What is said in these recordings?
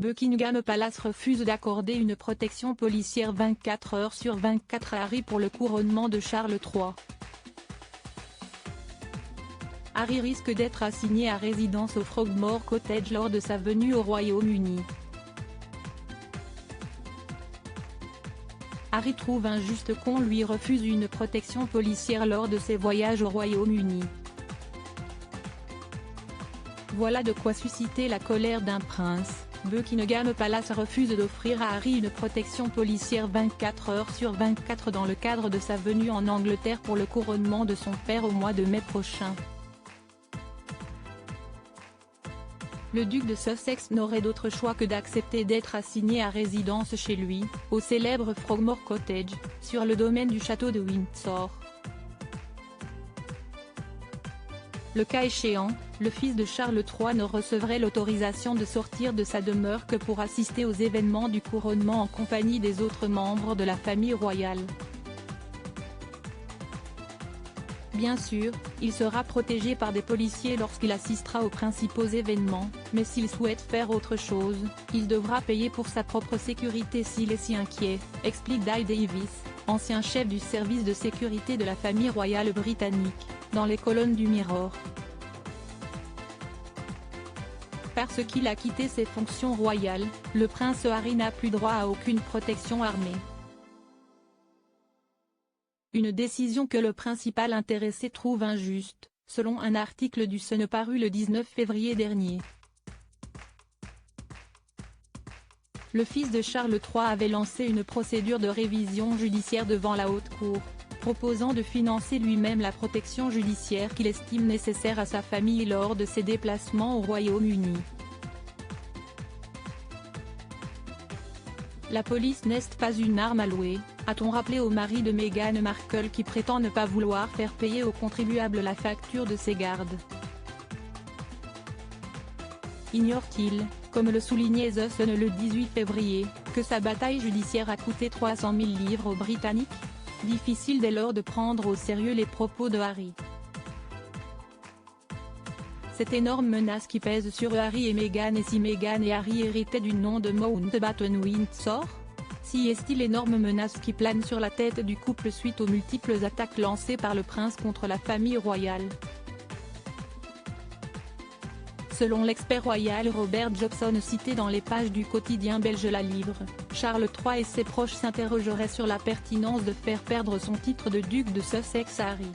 Buckingham Palace refuse d'accorder une protection policière 24 heures sur 24 à Harry pour le couronnement de Charles III. Harry risque d'être assigné à résidence au Frogmore Cottage lors de sa venue au Royaume-Uni. Harry trouve injuste qu'on lui refuse une protection policière lors de ses voyages au Royaume-Uni. Voilà de quoi susciter la colère d'un prince. Buckingham Palace refuse d'offrir à Harry une protection policière 24 heures sur 24 dans le cadre de sa venue en Angleterre pour le couronnement de son père au mois de mai prochain. Le duc de Sussex n'aurait d'autre choix que d'accepter d'être assigné à résidence chez lui, au célèbre Frogmore Cottage, sur le domaine du château de Windsor. Le cas échéant, le fils de Charles III ne recevrait l'autorisation de sortir de sa demeure que pour assister aux événements du couronnement en compagnie des autres membres de la famille royale. Bien sûr, il sera protégé par des policiers lorsqu'il assistera aux principaux événements, mais s'il souhaite faire autre chose, il devra payer pour sa propre sécurité s'il est si inquiet, explique Dai Davis, ancien chef du service de sécurité de la famille royale britannique, dans les colonnes du Mirror. Parce qu'il a quitté ses fonctions royales, le prince Harry n'a plus droit à aucune protection armée. Une décision que le principal intéressé trouve injuste, selon un article du Sun paru le 19 février dernier. Le fils de Charles III avait lancé une procédure de révision judiciaire devant la Haute Cour, proposant de financer lui-même la protection judiciaire qu'il estime nécessaire à sa famille lors de ses déplacements au Royaume-Uni. La police n'est pas une arme à louer, a-t-on rappelé au mari de Meghan Markle qui prétend ne pas vouloir faire payer aux contribuables la facture de ses gardes. Ignore-t-il, comme le soulignait The Sun le 18 février, que sa bataille judiciaire a coûté 300 000 livres aux Britanniques? Difficile dès lors de prendre au sérieux les propos de Harry. Cette énorme menace qui pèse sur Harry et Meghan, et si Meghan et Harry héritaient du nom de Mountbatten Windsor? Si est-il l'énorme menace qui plane sur la tête du couple suite aux multiples attaques lancées par le prince contre la famille royale? Selon l'expert royal Robert Jobson cité dans les pages du quotidien belge La Livre, Charles III et ses proches s'interrogeraient sur la pertinence de faire perdre son titre de duc de Sussex à Harry.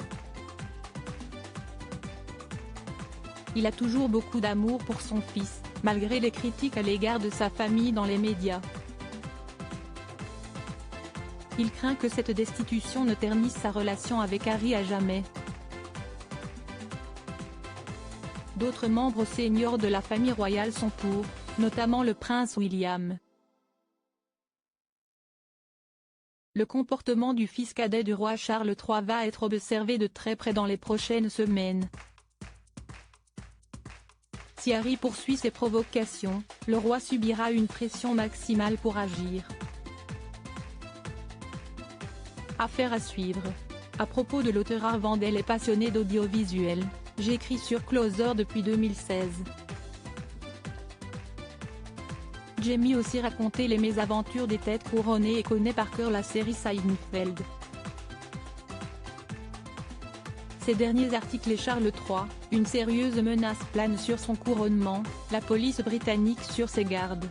Il a toujours beaucoup d'amour pour son fils, malgré les critiques à l'égard de sa famille dans les médias. Il craint que cette destitution ne ternisse sa relation avec Harry à jamais. D'autres membres seniors de la famille royale sont pour, notamment le prince William. Le comportement du fils cadet du roi Charles III va être observé de très près dans les prochaines semaines. Si Harry poursuit ses provocations, le roi subira une pression maximale pour agir. Affaire à suivre. À propos de l'auteur Arvandel est passionné d'audiovisuel, j'écris sur Closer depuis 2016. Jamie aussi raconté les mésaventures des têtes couronnées et connaît par cœur la série Seinfeld. Ces derniers articles et Charles III, une sérieuse menace plane sur son couronnement, la police britannique sur ses gardes.